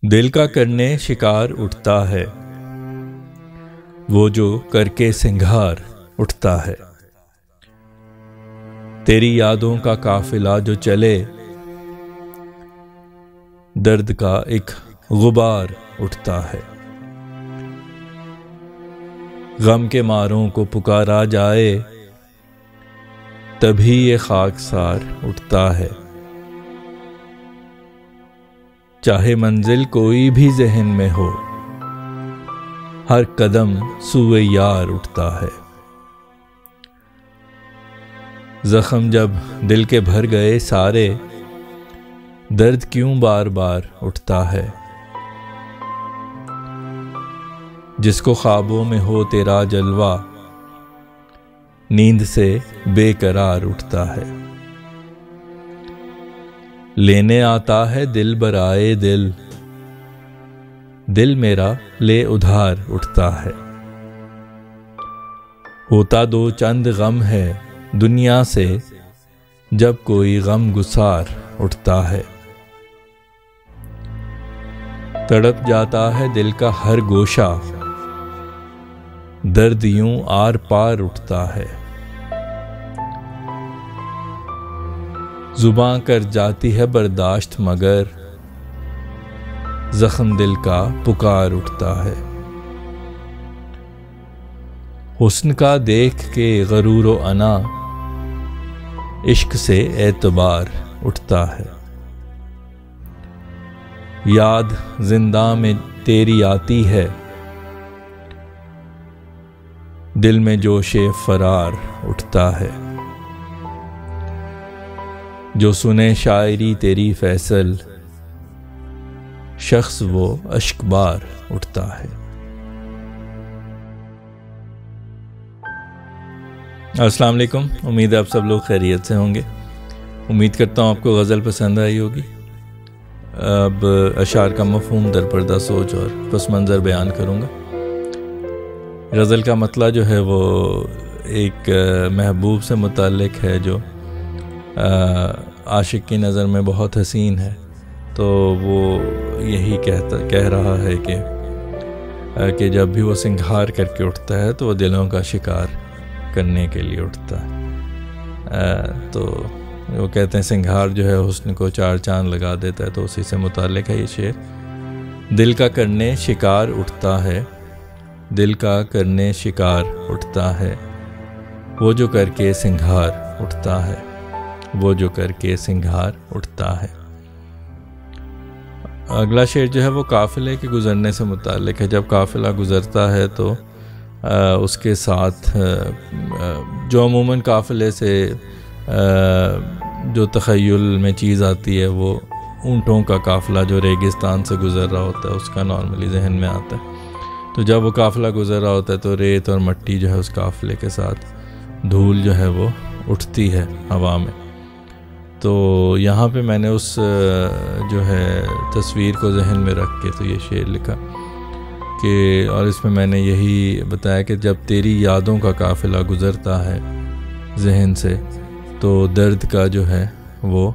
دل کا کرنے شکار اٹھتا ہے وہ جو کر کے سنگھار اٹھتا ہے۔ تیری یادوں کا قافلہ جو چلے درد کا ایک غبار اٹھتا ہے۔ غم کے ماروں کو پکارا جائے تبھی یہ خاکسار اٹھتا ہے۔ چاہے منزل کوئی بھی ذہن میں ہو ہر قدم سوئے یار اٹھتا ہے۔ زخم جب دل کے بھر گئے سارے درد کیوں بار بار اٹھتا ہے۔ جس کو خوابوں میں ہو تیرا جلوہ نیند سے بے قرار اٹھتا ہے۔ لینے آتا ہے دل برائے دل دل میرا لے ادھار اٹھتا ہے۔ ہوتا دو چند غم ہے دنیا سے جب کوئی غم گسار اٹھتا ہے۔ تڑپ جاتا ہے دل کا ہر گوشہ درد یوں آر پار اٹھتا ہے۔ زباں کر جاتی ہے برداشت مگر زخم دل کا پکار اٹھتا ہے۔ حسن کا دیکھ کے غرور و انا عشق سے اعتبار اٹھتا ہے۔ یاد زندہ میں تیری آتی ہے دل میں جوش فرار اٹھتا ہے۔ جو سنے شاعری تیری فیصل شخص وہ اشک بار اٹھتا ہے۔ السلام علیکم، امید ہے آپ سب لوگ خیریت سے ہوں گے۔ امید کرتا ہوں آپ کو غزل پسند آئی ہوگی۔ اب اشعار کا مفہوم در پردہ سوچ اور پس منظر بیان کروں گا۔ غزل کا مطلع جو ہے وہ ایک محبوب سے متعلق ہے جو عاشق کی نظر میں بہت حسین ہے، تو وہ یہی کہہ رہا ہے کہ جب بھی وہ سنگھار کر کے اٹھتا ہے تو وہ دلوں کا شکار کرنے کے لیے اٹھتا ہے۔ تو وہ کہتے ہیں سنگھار جو ہے حسن کو چار چاند لگا دیتا ہے، تو اسی سے متعلق ہے یہ شعر۔ دل کا کرنے شکار اٹھتا ہے دل کا کرنے شکار اٹھتا ہے وہ جو کر کے سنگھار اٹھتا ہے وہ جو کر کے سنگھار اٹھتا ہے۔ اگلا شعر جو ہے وہ قافلے کے گزرنے سے متعلق ہے۔ جب قافلہ گزرتا ہے تو اس کے ساتھ جو عموماً قافلے سے جو تخیل میں چیز آتی ہے وہ اونٹوں کا قافلہ جو ریگستان سے گزر رہا ہوتا ہے اس کا نارملی ذہن میں آتا ہے۔ تو جب وہ قافلہ گزر رہا ہوتا ہے تو ریت اور مٹی جو ہے اس قافلے کے ساتھ دھول جو ہے وہ اٹھتی ہے ہوا میں۔ تو یہاں پہ میں نے اس جو ہے تصویر کو ذہن میں رکھ کے تو یہ شعر لکھا کہ، اور اس میں میں نے یہی بتایا کہ جب تیری یادوں کا قافلہ گزرتا ہے ذہن سے تو درد کا جو ہے وہ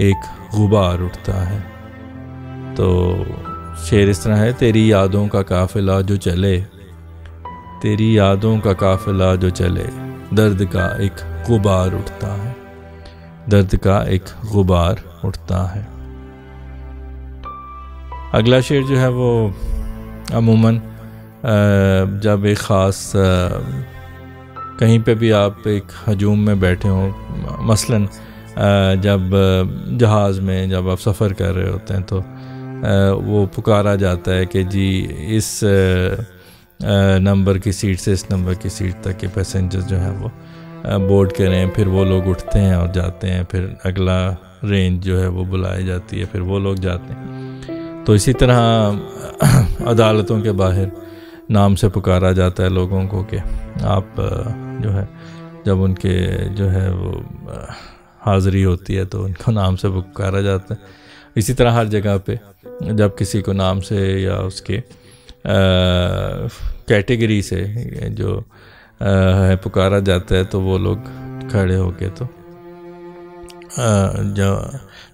ایک غبار اٹھتا ہے۔ تو شعر اس طرح ہے، تیری یادوں کا قافلہ جو چلے تیری یادوں کا قافلہ جو چلے درد کا ایک غبار اٹھتا ہے درد کا ایک غبار اٹھتا ہے۔ اگلا شعر جو ہے وہ عموماً جب ایک خاص کہیں پہ بھی آپ ایک ہجوم میں بیٹھے ہوں، مثلاً جب جہاز میں جب آپ سفر کر رہے ہوتے ہیں تو وہ پکارا جاتا ہے کہ جی اس نمبر کی سیٹ سے اس نمبر کی سیٹ تک کے پیسنجر جو ہیں وہ بورڈ کریں، پھر وہ لوگ اٹھتے ہیں اور جاتے ہیں، پھر اگلا رینج جو ہے وہ بلائی جاتی ہے، پھر وہ لوگ جاتے ہیں۔ تو اسی طرح عدالتوں کے باہر نام سے پکارا جاتا ہے لوگوں کو کہ آپ جو ہے جب ان کے جو ہے وہ حاضری ہوتی ہے تو ان کو نام سے پکارا جاتا ہے۔ اسی طرح ہر جگہ پہ جب کسی کو نام سے یا اس کے کیٹیگری سے جو پکارا جاتا ہے تو وہ لوگ کھڑے ہو کے تو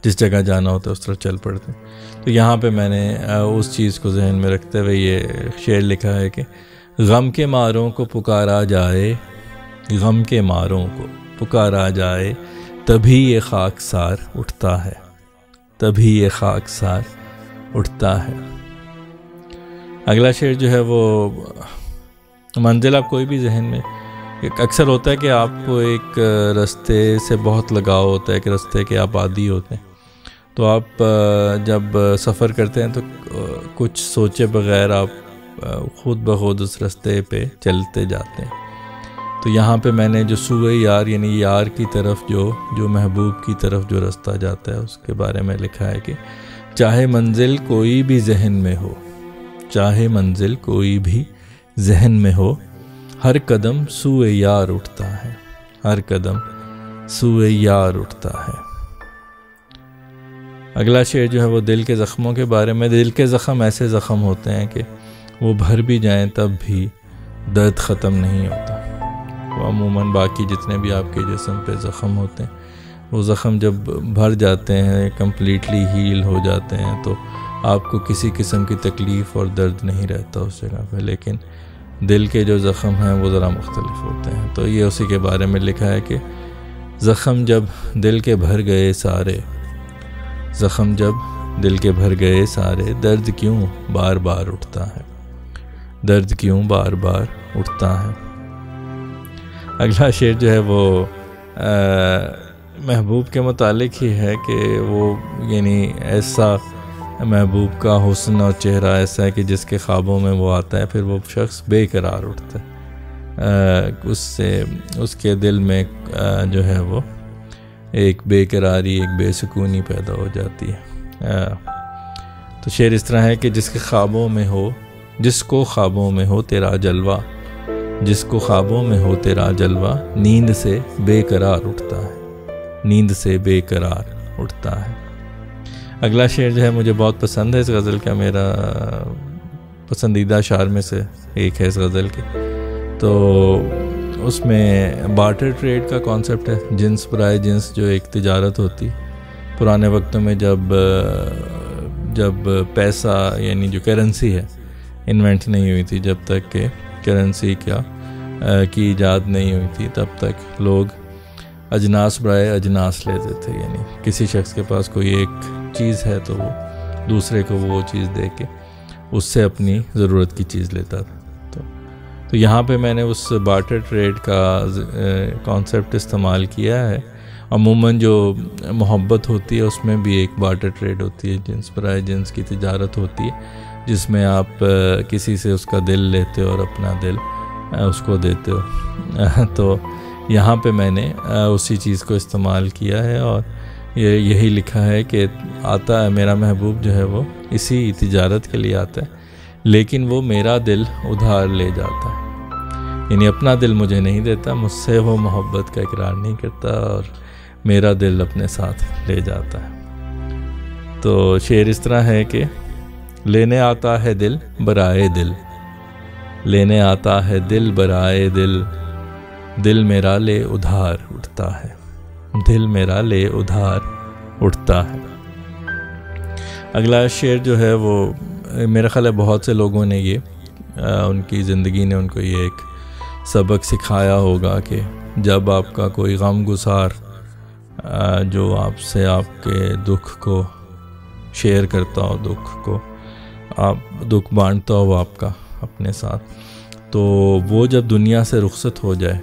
جس جگہ جانا ہوتا ہے اس طرف چل پڑتے ہیں۔ تو تو یہاں پہ میں نے اس چیز کو ذہن میں رکھتے ہوئے یہ شعر لکھا ہے کہ غم کے ماروں کو پکارا جائے، غم کے ماروں کو پکارا جائے، تبھی یہ خاکسار اٹھتا ہے، تبھی یہ خاکسار اٹھتا ہے۔ اگلا شعر جو ہے وہ منزل آپ کوئی بھی ذہن میں، اکثر ہوتا ہے کہ آپ کو ایک راستے سے بہت لگاؤ ہوتا ہے، ایک راستے کے آپ عادی ہوتے ہیں، تو آپ جب سفر کرتے ہیں تو کچھ سوچے بغیر آپ خود بخود اس راستے پہ چلتے جاتے ہیں۔ تو یہاں پہ میں نے جو سوئے یار یعنی یار کی طرف جو محبوب کی طرف جو راستہ جاتا ہے اس کے بارے میں لکھا ہے کہ چاہے منزل کوئی بھی ذہن میں ہو، چاہے منزل کوئی بھی ذہن میں ہو، ہر قدم سوئے یار اٹھتا ہے، ہر قدم سوئے یار اٹھتا ہے۔ اگلا شعر جو ہے وہ دل کے زخموں کے بارے میں۔ دل کے زخم ایسے زخم ہوتے ہیں کہ وہ بھر بھی جائیں تب بھی درد ختم نہیں ہوتا۔ وہ عموماً باقی جتنے بھی آپ کے جسم پہ زخم ہوتے ہیں، وہ زخم جب بھر جاتے ہیں، کمپلیٹلی ہیل ہو جاتے ہیں، تو آپ کو کسی قسم کی تکلیف اور درد نہیں رہتا اس جگہ پہ، لیکن دل کے جو زخم ہیں وہ ذرا مختلف ہوتے ہیں۔ تو یہ اسی کے بارے میں لکھا ہے کہ زخم جب دل کے بھر گئے سارے، زخم جب دل کے بھر گئے سارے، درد کیوں بار بار اٹھتا ہے، درد کیوں بار بار اٹھتا ہے۔ اگلا شعر جو ہے وہ محبوب کے متعلق ہی ہے کہ وہ یعنی ایسا محبوب کا حسن اور چہرہ ایسا ہے کہ جس کے خوابوں میں وہ آتا ہے، پھر وہ شخص بے قرار اٹھتا ہے، اس سے اس کے دل میں جو ہے وہ ایک بے قراری، ایک بے سکونی پیدا ہو جاتی ہے۔ تو شعر اس طرح ہے کہ جس کے خوابوں میں ہو، جس کو خوابوں میں ہو تیرا جلوہ، جس کو خوابوں میں ہو تیرا جلوہ، نیند سے بے قرار اٹھتا ہے، نیند سے بے قرار اٹھتا ہے۔ اگلا شعر جو ہے مجھے بہت پسند ہے، اس غزل کا میرا پسندیدہ اشعار میں سے ایک ہے اس غزل کے۔ تو اس میں بارٹر ٹریڈ کا کانسیپٹ ہے، جنس برائے جنس جو ایک تجارت ہوتی پرانے وقتوں میں، جب پیسہ یعنی جو کرنسی ہے انوینٹ نہیں ہوئی تھی، جب تک کہ کرنسی کی ایجاد نہیں ہوئی تھی، تب تک لوگ اجناس برائے اجناس لیتے تھے، یعنی کسی شخص کے پاس کوئی ایک چیز ہے تو وہ دوسرے کو وہ چیز دے کے اس سے اپنی ضرورت کی چیز لیتا تھا۔ تو یہاں پہ میں نے اس بارٹر ٹریڈ کا کانسیپٹ استعمال کیا ہے۔ عموماً جو محبت ہوتی ہے اس میں بھی ایک بارٹر ٹریڈ ہوتی ہے، جنس برائے جنس کی تجارت ہوتی ہے، جس میں آپ کسی سے اس کا دل لیتے ہو اور اپنا دل اس کو دیتے ہو۔ تو یہاں پہ میں نے اسی چیز کو استعمال کیا ہے، اور یہی لکھا ہے کہ آتا ہے میرا محبوب جو ہے وہ اسی تجارت کے لیے آتا ہے، لیکن وہ میرا دل ادھار لے جاتا ہے، یعنی اپنا دل مجھے نہیں دیتا، مجھ سے وہ محبت کا اقرار نہیں کرتا اور میرا دل اپنے ساتھ لے جاتا ہے۔ تو شعر اس طرح ہے کہ لینے آتا ہے دل برائے دل، لینے آتا ہے دل برائے دل، دل میرا لے ادھار اٹھتا ہے، دل میرا لے ادھار اٹھتا ہے۔ اگلا شعر جو ہے وہ میرا خیال ہے بہت سے لوگوں نے یہ ان کی زندگی نے ان کو یہ ایک سبق سکھایا ہوگا کہ جب آپ کا کوئی غم گسار جو آپ سے آپ کے دکھ کو شیئر کرتا ہو، دکھ کو آپ دکھ بانٹتا ہو آپ کا اپنے ساتھ، تو وہ جب دنیا سے رخصت ہو جائے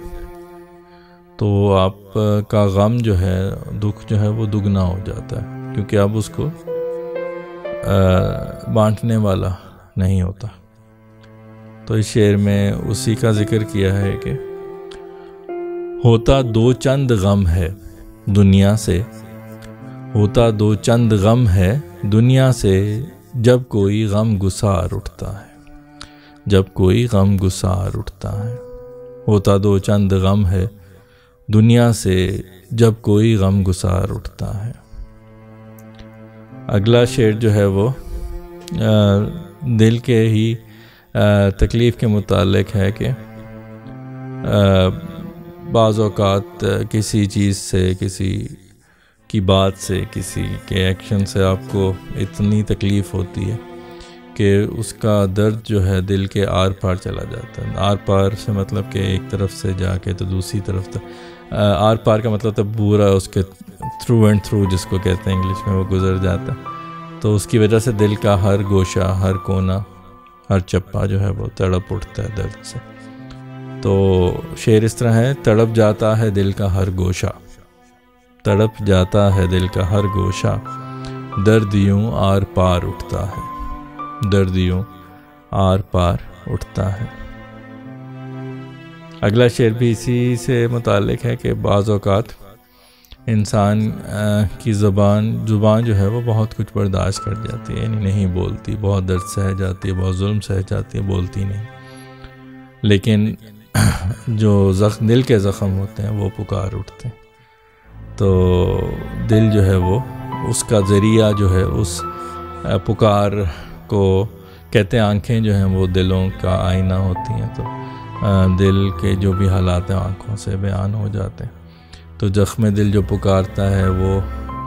تو آپ کا غم جو ہے، دکھ جو ہے وہ دگنا ہو جاتا ہے، کیونکہ اب اس کو بانٹنے والا نہیں ہوتا۔ تو اس شعر میں اسی کا ذکر کیا ہے کہ ہوتا دو چند غم ہے دنیا سے، ہوتا دو چند غم ہے دنیا سے، جب کوئی غم گسار اٹھتا ہے، جب کوئی غم گسار اٹھتا ہے، ہوتا دو چند غم ہے دنیا سے، جب کوئی غم گسار اٹھتا ہے۔ اگلا شعر جو ہے وہ دل کے ہی تکلیف کے متعلق ہے کہ بعض اوقات کسی چیز سے، کسی کی بات سے، کسی کے ایکشن سے آپ کو اتنی تکلیف ہوتی ہے کہ اس کا درد جو ہے دل کے آر پار چلا جاتا ہے. آر پار سے مطلب کہ ایک طرف سے جا کے تو دوسری طرف تک، آر پار کا مطلب تب پورا اس کے تھرو اینڈ تھرو جس کو کہتے ہیں انگلش میں، وہ گزر جاتا ہے. تو اس کی وجہ سے دل کا ہر گوشہ، ہر کونا، ہر چپا جو ہے وہ تڑپ اٹھتا ہے درد سے. تو شعر اس طرح ہے: تڑپ جاتا ہے دل کا ہر گوشہ، تڑپ جاتا ہے دل کا ہر گوشہ، درد یوں آر پار اٹھتا ہے، درد یوں آر پار اٹھتا ہے. اگلا شعر بھی اسی سے متعلق ہے کہ بعض اوقات انسان کی زبان جو ہے وہ بہت کچھ برداشت کر جاتی ہے، یعنی نہیں بولتی، بہت درد سہ جاتی ہے، بہت ظلم سہ جاتی ہے، بولتی نہیں. لیکن جو دل کے زخم ہوتے ہیں وہ پکار اٹھتے ہیں. تو دل جو ہے وہ اس کا ذریعہ جو ہے اس پکار کو کہتے ہیں. آنکھیں جو ہیں وہ دلوں کا آئینہ ہوتی ہیں، تو دل کے جو بھی حالات ہیں آنکھوں سے بیان ہو جاتے ہیں. تو زخم دل جو پکارتا ہے وہ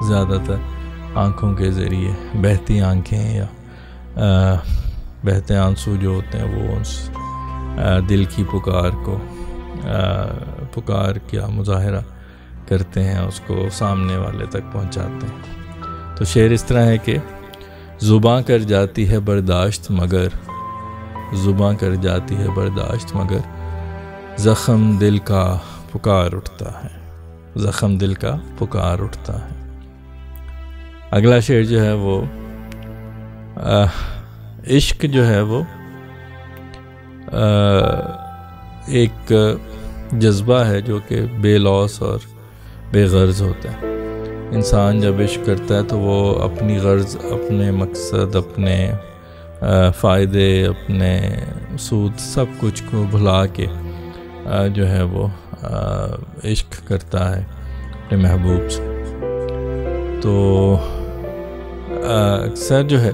زیادہ تر آنکھوں کے ذریعے، بہتی آنکھیں یا بہتے آنسو جو ہوتے ہیں وہ اس دل کی پکار کیا مظاہرہ کرتے ہیں، اس کو سامنے والے تک پہنچاتے ہیں. تو شعر اس طرح ہے کہ زباں کر جاتی ہے برداشت مگر، زباں کر جاتی ہے برداشت مگر، زخم دل کا پکار اٹھتا ہے، زخم دل کا پکار اٹھتا ہے. اگلا شعر جو ہے وہ عشق جو ہے وہ ایک جذبہ ہے جو کہ بے لوث اور بے غرض ہوتا ہے. انسان جب عشق کرتا ہے تو وہ اپنی غرض، اپنے مقصد، اپنے فائدے، اپنے سود، سب کچھ کو بھلا کے جو ہے وہ عشق کرتا ہے اپنے محبوب سے. تو اکثر جو ہے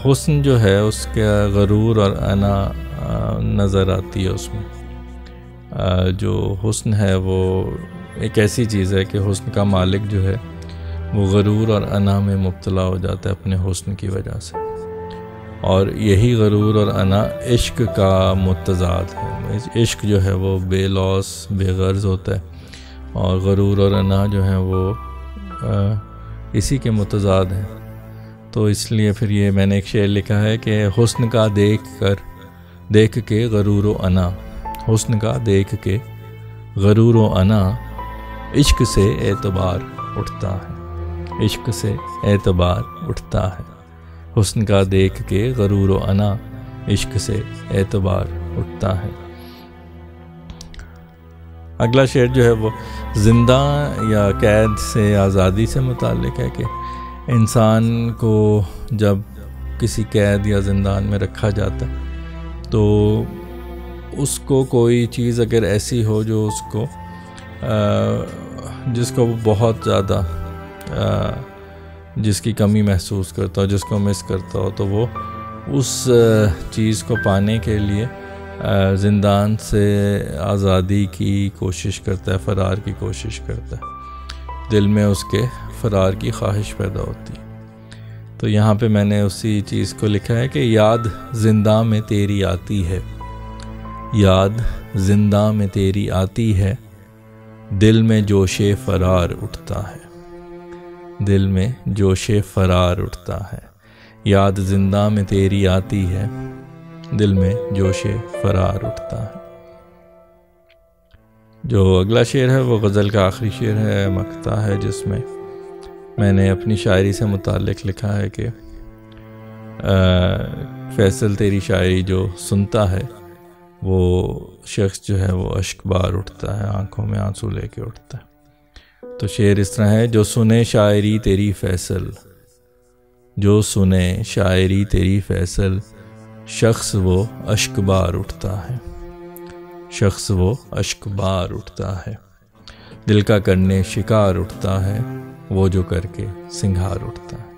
حسن جو ہے اس کا غرور اور انا نظر آتی ہے اس میں. جو حسن ہے وہ ایک ایسی چیز ہے کہ حسن کا مالک جو ہے وہ غرور اور انا میں مبتلا ہو جاتا ہے اپنے حسن کی وجہ سے. اور یہی غرور اور انا عشق کا متضاد ہے. عشق جو ہے وہ بے لوث، بے غرض ہوتا ہے، اور غرور اور انا جو ہے وہ اسی کے متضاد ہیں. تو اس لیے پھر یہ میں نے ایک شعر لکھا ہے کہ حسن کا دیکھ کے غرور و انا، حسن کا دیکھ کے غرور و انا، عشق سے اعتبار اٹھتا ہے، عشق سے اعتبار اٹھتا ہے. حسن کا دیکھ کے غرور و انا، عشق سے اعتبار اٹھتا ہے. اگلا شعر جو ہے وہ زندہ یا قید سے آزادی سے متعلق ہے کہ انسان کو جب کسی قید یا زندان میں رکھا جاتا ہے تو اس کو کوئی چیز اگر ایسی ہو جو اس کو جس کو وہ بہت زیادہ جس کی کمی محسوس کرتا ہو، جس کو مس کرتا ہو، تو وہ اس چیز کو پانے کے لیے زندان سے آزادی کی کوشش کرتا ہے، فرار کی کوشش کرتا ہے. دل میں اس کے فرار کی خواہش پیدا ہوتی ہے. تو یہاں پہ میں نے اسی چیز کو لکھا ہے کہ یاد زندہ میں تیری آتی ہے، یاد زندہ میں تیری آتی ہے، دل میں جوش فرار اٹھتا ہے، دل میں جوش فرار اٹھتا ہے. یاد زندہ میں تیری آتی ہے، دل میں جوش فرار اٹھتا ہے. جو اگلا شعر ہے وہ غزل کا آخری شعر ہے، مقطع ہے، جس میں میں نے اپنی شاعری سے متعلق لکھا ہے کہ فیصل تیری شاعری جو سنتا ہے وہ شخص جو ہے وہ اشک بار اٹھتا ہے، آنکھوں میں آنسو لے کے اٹھتا ہے. تو شعر اس طرح ہے: جو سنے شاعری تیری فیصل، جو سنے شاعری تیری فیصل، شخص وہ اشک بار اٹھتا ہے، شخص وہ اشک بار اٹھتا ہے. دل کا کرنے شکار اٹھتا ہے، وہ جو کر کے سنگھار اٹھتا ہے.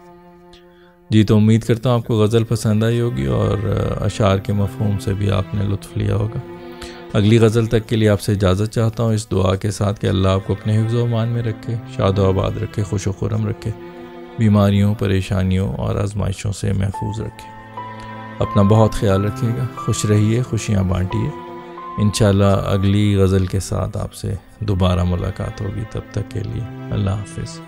جی تو امید کرتا ہوں آپ کو غزل پسند آئی ہوگی اور اشعار کے مفہوم سے بھی آپ نے لطف لیا ہوگا. اگلی غزل تک کے لیے آپ سے اجازت چاہتا ہوں اس دعا کے ساتھ کہ اللہ آپ کو اپنے حفظ و امان میں رکھے، شاد و آباد رکھے، خوش و خرم رکھے، بیماریوں، پریشانیوں اور آزمائشوں سے محفوظ رکھے۔ اپنا بہت خیال رکھیے گا، خوش رہیے، خوشیاں بانٹیے۔ انشاءاللہ اگلی غزل کے ساتھ آپ سے دوبارہ ملاقات ہوگی، تب تک کے لیے اللہ حافظ۔